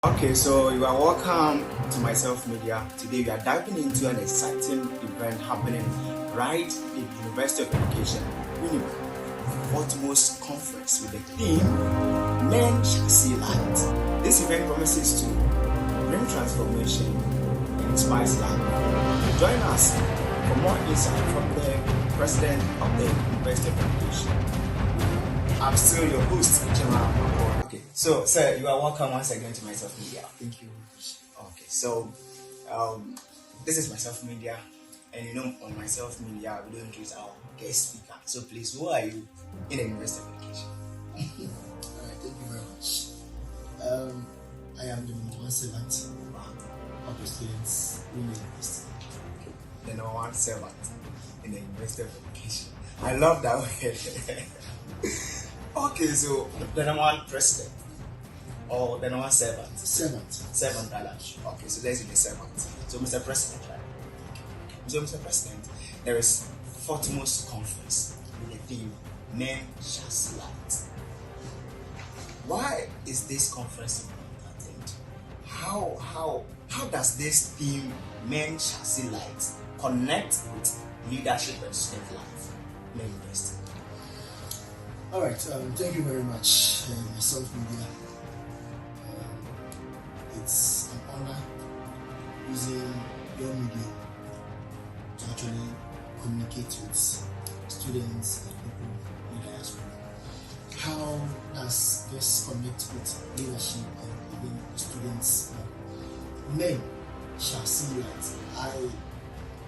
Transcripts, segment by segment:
Okay, so you are welcome to my self media. Today we are diving into an exciting event happening right in the University of Education, UEW, Fostimos conference with the theme Men Shall See Light. This event promises to bring transformation and inspire life. Join us for more insight from the President of the University of Education. I'm still your host, General. Okay, so sir, you are welcome once again to my self media. Thank you. Okay, so this is my self media, and on my self media we don't introduce our guest speaker. So please, who are you in the University of Education? Alright, thank you very much. I am the number one servant of the students in the university. The number one servant in the University of Education. I love that word. Okay, so the number one president or the number one servant? Servant, rather. Okay, so let's do the servant. So, Mr. President, right? So, Mr. President, there is Fostimos conference with the theme Men Shall See Light. Why is this conference important? How does this theme Men Shall See Light connect with leadership and student life in the university? Alright, thank you very much, my self media. It's an honor using your media to actually communicate with students and people in the diaspora. How does this connect with leadership and even students? Men shall see light. I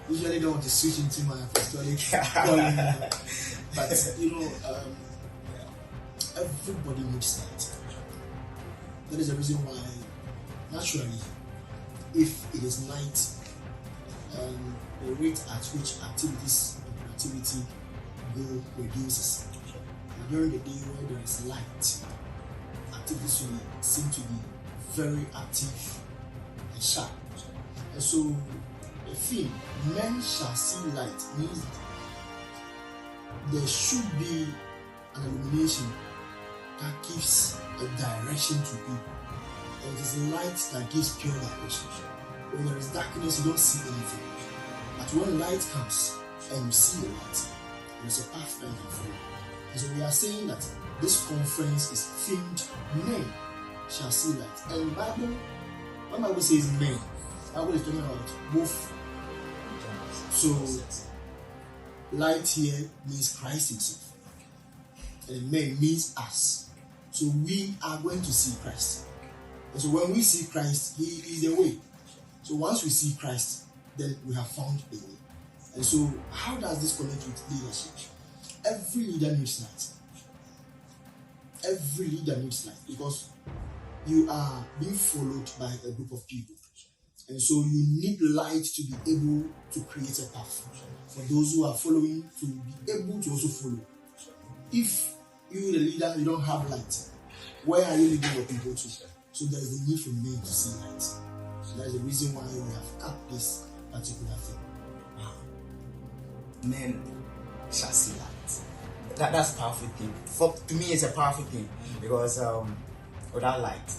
usually don't want to switch into my apostolic calling, but everybody needs light. That is the reason why, naturally, if it is night, the rate at which activities and productivity go reduces. And during the day where there is light, activities will seem to be very active and sharp. And so the theme, Men Shall See Light, means that there should be an illumination that gives a direction to people. And it is light that gives pure direction. When there is darkness, you don't see anything. But when light comes and you see the light, there is a path that you can follow. And so we are saying that this conference is themed Men Shall See Light. And Bible, when Bible says men, Bible is talking about both. So light here means Christ himself. And men means us. So we are going to see Christ. And so when we see Christ, he is the way. So once we see Christ, then we have found the way. And so how does this connect with leadership? Every leader needs light. Every leader needs light because you are being followed by a group of people. And so you need light to be able to create a path for those who are following to be able to also follow. If you, the leader, you don't have light, where are you leading your people to? So there is a need for men to see light. So that is the reason why we have cut this particular thing. Wow. Men shall see light. That's a powerful thing. To me, it's a powerful thing because without light,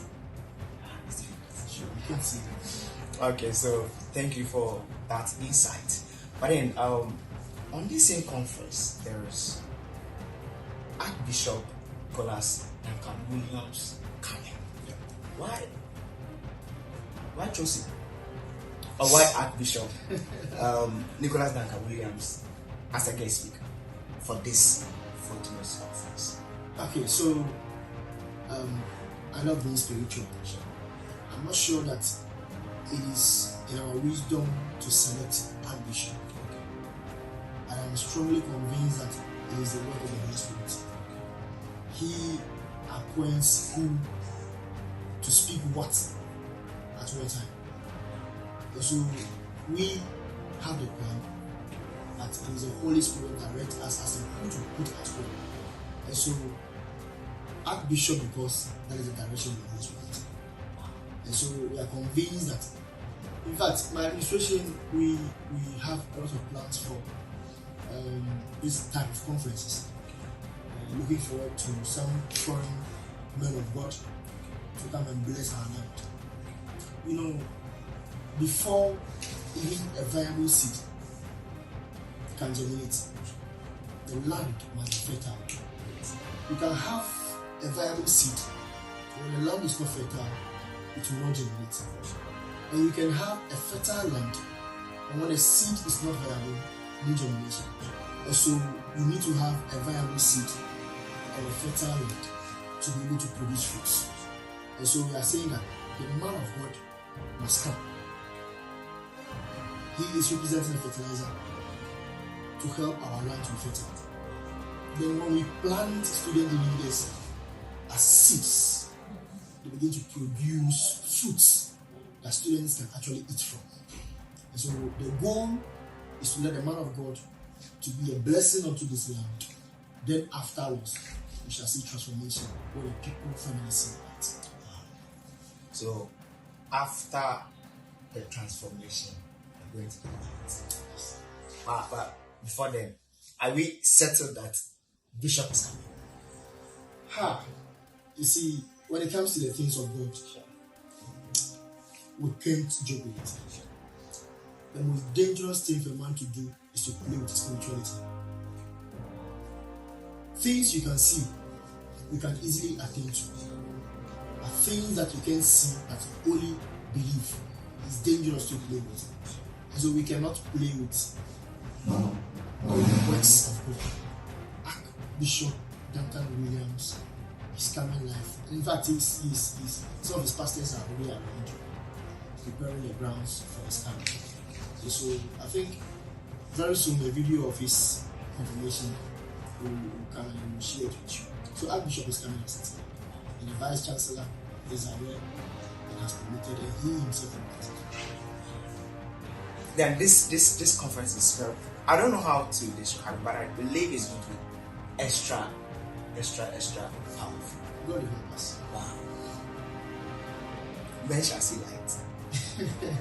it's difficult. Sure, you can't see it. Okay, so thank you for that insight. But then, on this same conference, there's Archbishop Duncan-Williams coming. Why chose him? Or why Archbishop Duncan-Williams as a guest speaker for this Fostimos conference? Okay, so I love being spiritual. I'm not sure that it is in our wisdom to select Archbishop. And I'm strongly convinced that it is the work of the Holy Spirit. He appoints who to speak what at what time. And so we have the plan that it is the Holy Spirit that directs us as to who to put at home. And so Archbishop, because that is the direction of the Holy Spirit. And so we are convinced that, in fact, my administration, we have a lot of plans for this type of conferences. Looking forward to some foreign men of God to come and bless our land. before even a viable seed can germinate, the land must be fertile. You can have a viable seed, when the land is not fertile, it will not germinate. And you can have a fertile land, and when the seed is not viable, no germination. And so you need to have a viable seed and a fertile land to be able to produce fruits. And so we are saying that the man of God must come. He is representing a fertilizer to help our land to be fertile. Then when we plant student leaders as seeds, they begin to produce fruits that students can actually eat from. And so the goal is to let the man of God to be a blessing unto this land. Then afterwards, we shall see transformation where the people finally see that. So after the transformation, we're going to do that. But before then, are we settled that Bishop is coming? You see, when it comes to the things of God, we can't joke with it. The most dangerous thing for a man to do is to play with spirituality. Things you can see, you can easily attain to. But things that you can't see, that you only believe, is dangerous to play with. And so we cannot play with the works of God. Archbishop Duncan-Williams is coming live. In fact, some of his pastors are already around, preparing the grounds for his coming. So I think very soon a video of his confirmation will come and will share it with you. So Archbishop is coming as and the Vice Chancellor is aware and has permitted, and he himself will. Then this conference is very, I don't know how to describe it, but I believe it's going to be extra powerful. God will help us. Wow. Men shall see light.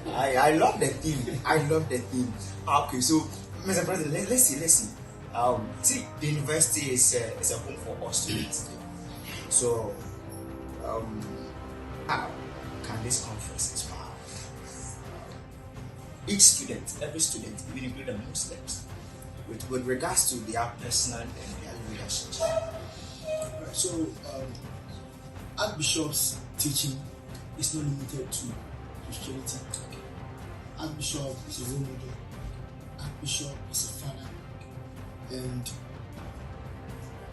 I love the theme. Okay, so Mr. President, let's see. See, the university is a home for all students. So, how can this conference inspire each student, every student, even including the Muslims, with regards to their personal and their leadership? Right, so, Archbishop's teaching is not limited to Christianity. Archbishop is a role model. Archbishop is a father. And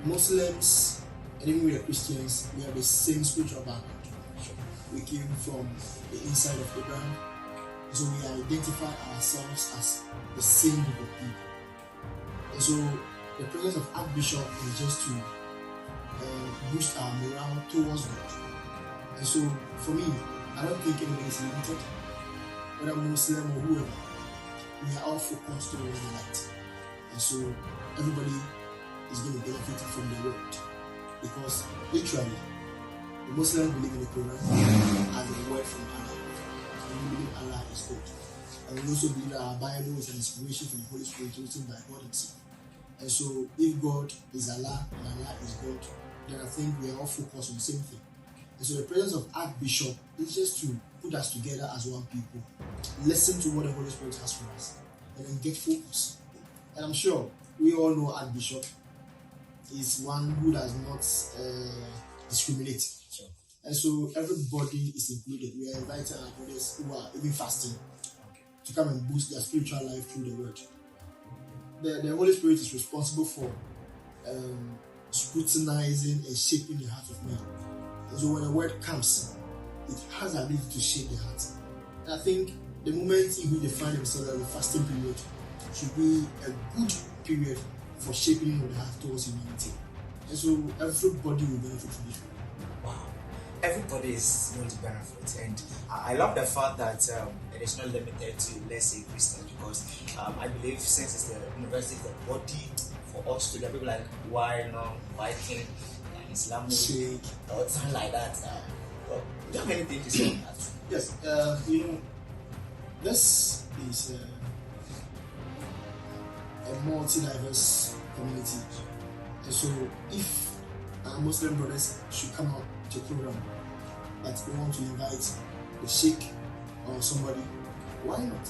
Muslims, and even with the Christians, we have the same spiritual background. We came from the inside of Abraham, so we identify ourselves as the same group of people. And so the presence of Archbishop is just to boost our morale towards God. And so for me, I don't think anybody is limited, whether Muslim or whoever. We are all focused towards the light. And so everybody is going to benefit from the word. Because literally, the Muslims believe in the Quran as a word from Allah. And we believe Allah is God. And we also believe that our Bible is an inspiration from the Holy Spirit written by God himself. And so if God is Allah and Allah is God, then I think we are all focused on the same thing. And so the presence of Archbishop is just to put us together as one people, listen to what the Holy Spirit has for us, and then get focused. And I'm sure we all know Archbishop is one who does not discriminate. Sure. And so everybody is included. We are inviting our brothers who are even fasting to come and boost their spiritual life through the word. The Holy Spirit is responsible for scrutinizing and shaping the heart of man. And so when the word comes, it has the ability to shape the heart. And I think the moment in which they find themselves in the fasting period should be a good period for shaping the heart towards humanity. And so everybody will benefit from it. Wow. Everybody is going to benefit. And I love the fact that it is not limited to, let's say, Christians, because I believe since it's the university, the body for all students, people like, why not Viking, Islamic, or something like that. Do you have anything to say on that? Yes, this is a multi-diverse community. And so if our Muslim brothers should come out to a program, but we want to invite the Sheikh or somebody, why not?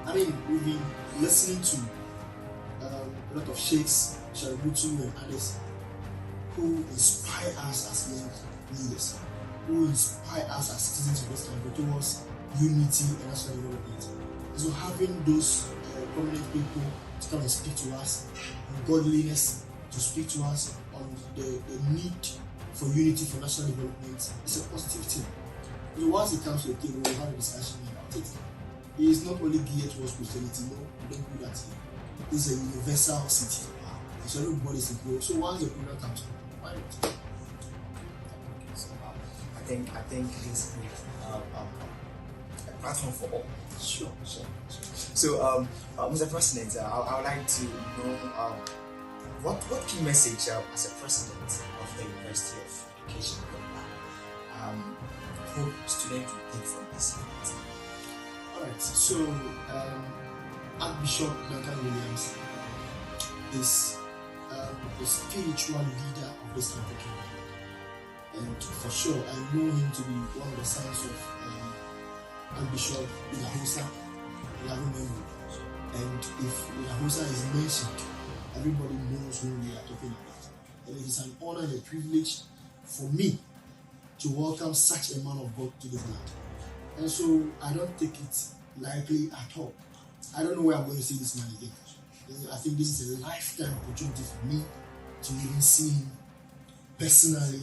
I mean, we've been listening to a lot of sheikhs, Shaributu and others who inspire us as young leaders, who inspire us as citizens of this country towards unity and national development. So having those prominent people to come and speak to us on godliness, to speak to us on the need for unity for national development is a positive thing. So once it comes to the table, we'll have a discussion about it. It is not only geared towards Christianity, no, we don't do that here. This is a universal city. So everybody's included. So once the program comes, why not? So I think this is a platform for all. Sure. So, Mr. President, I would like to know what key message as a president of the University of Education hope students will take from this event. Alright, so Archbishop Duncan-Williams is the spiritual leader of this country, and for sure I know him to be one of the sons of Archbishop Ilahusa, and if Ilahusa is mentioned, everybody knows who we are talking about. And it is an honor and a privilege for me to welcome such a man of God to this land. And so I don't take it lightly at all. I don't know where I'm going to see this man again. I think this is a lifetime opportunity for me to even see him personally.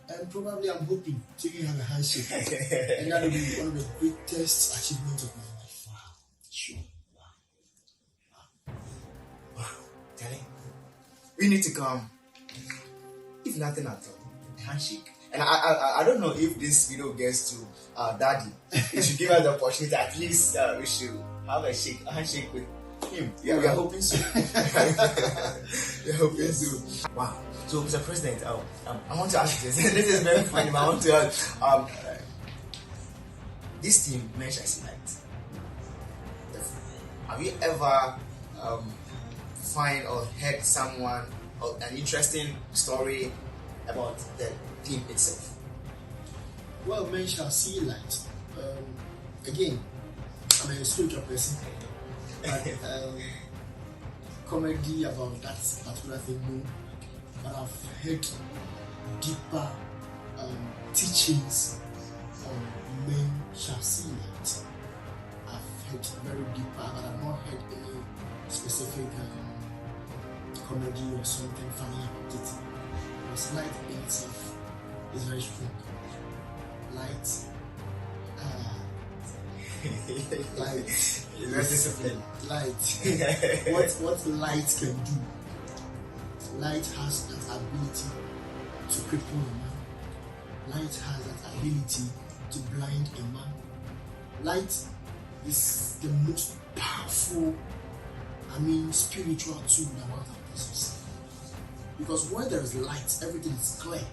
And probably I'm hoping to even have a handshake. And that will be one of the greatest achievements of my life. Wow. Sure. Wow. Telling. We need to come. If nothing at all, a handshake. And I don't know if this video gets to Daddy. He should give us the opportunity. At least we should have a handshake with him. Yeah, we are hoping so. We are hoping so. Wow. So, Mr. President, I want to ask this. This is very funny. I want to ask. This team, Measures Light. Have you ever find or heard someone or an interesting story about the team itself? Well, men shall see light. Again, I'm a spiritual person, but comedy about that particular thing, no. But I've heard deeper teachings on men shall see light. I've heard very deeper, but I've not heard any specific comedy or something funny about it. Because light in itself is very strong. Light, light, very disciplined. Light. What light can do? Light has that ability to cripple a man. Light has that ability to blind a man. Light is the most powerful, spiritual tool that one can possess. Because where there is light, everything is clear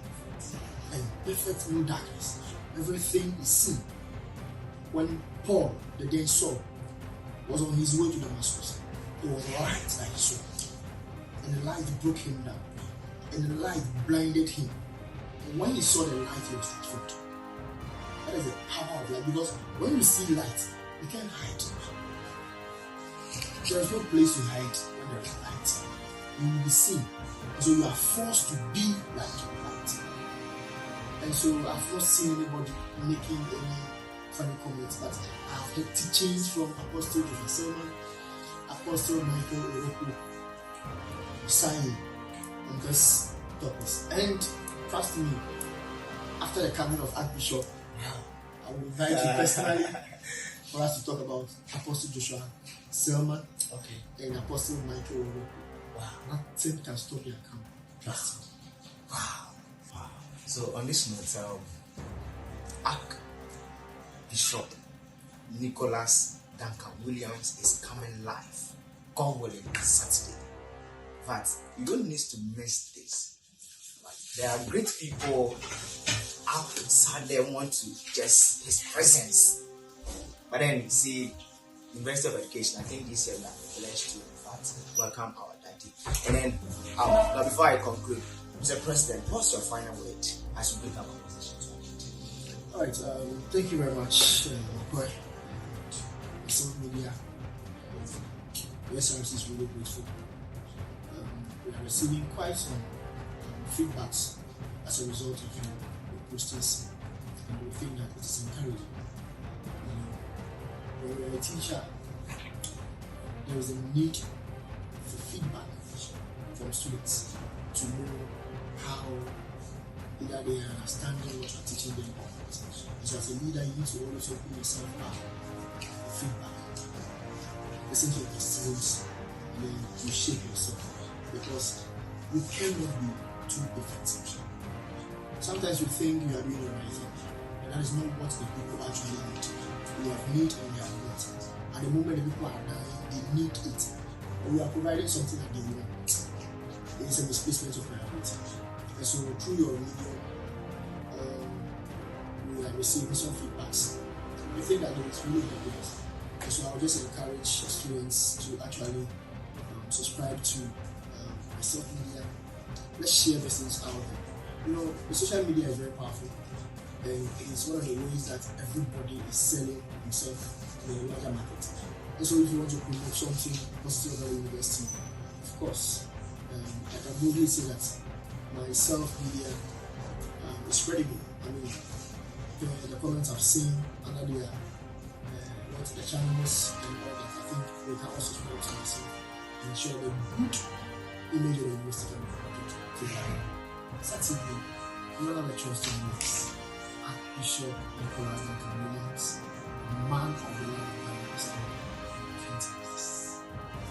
and perfect, no darkness. Everything is seen. When Paul, the then Saul, was on his way to Damascus, it was light that he saw. And the light broke him down. And the light blinded him. And when he saw the light, he was transformed. That is the power of light. Because when you see light, you can't hide. There is no place to hide when there is light. You will be seen. So you are forced to be like light. And so I've not seen anybody making any funny comments, but I've heard teachings from Apostle Joseph, Apostle Michael Oroku, signing on this topic. And trust me, after the coming of Archbishop, I will invite you personally for us to talk about Apostle Joshua Selman and Apostle Michael Oroku. Wow. Nothing can stop their coming. Trust me. Wow. So on this note, Archbishop Nicholas Duncan-Williams is coming live, God willing, Saturday. But you don't need to miss this. There are great people outside there want to just his presence. But then see, University of Education, I think this year we are blessed to welcome our daddy. And then now before I conclude, Mr. President, what's your final word as we bring up our position? All right, thank you very much, Boy. Social media, the SRC is really grateful. We are receiving quite some feedbacks as a result of your postings, and we think that it is encouraging. When we are a teacher, there is a need for feedback from students to know how either they are understanding what you are teaching them. So as a leader, you need to always open yourself up for feedback. Listen to your testimonies, and then you shape yourself, because you cannot be too effective. Sometimes you think you are doing the right thing, and that is not what the people actually need. We have need and we have not. At the moment the people are dying, they need it. But we are providing something that they want. It is a misplacement of priority. And so through your medium, we are receiving some feedbacks. We think that it is really helping us. And so I would just encourage students to actually subscribe to myself media. Let's share these things out there. You know, the social media is very powerful, and it is one of the ways that everybody is selling himself in a larger market. And so if you want to promote something positive about the university, of course, I can boldly say that my self-media is credible. I mean, the comments I've seen under the what the channels and all that, I think they can also support myself and ensure the good image of the university can be projected. Saturday, another lecture students, Archbishop Duncan-Williams, man of the land.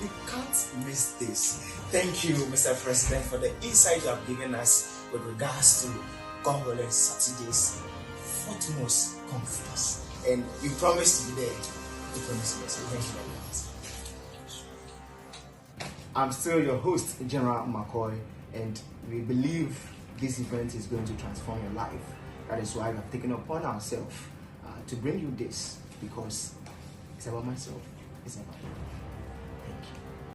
You can't miss this. Thank you, Mr. President, for the insight you have given us with regards to God willing Saturday's Fostimos conference. And you promised to be there. You promised me. So thank you very much. I'm still your host, General McCoy, and we believe this event is going to transform your life. That is why we have taken upon ourselves to bring you this, because it's about myself, it's about you. Thank you.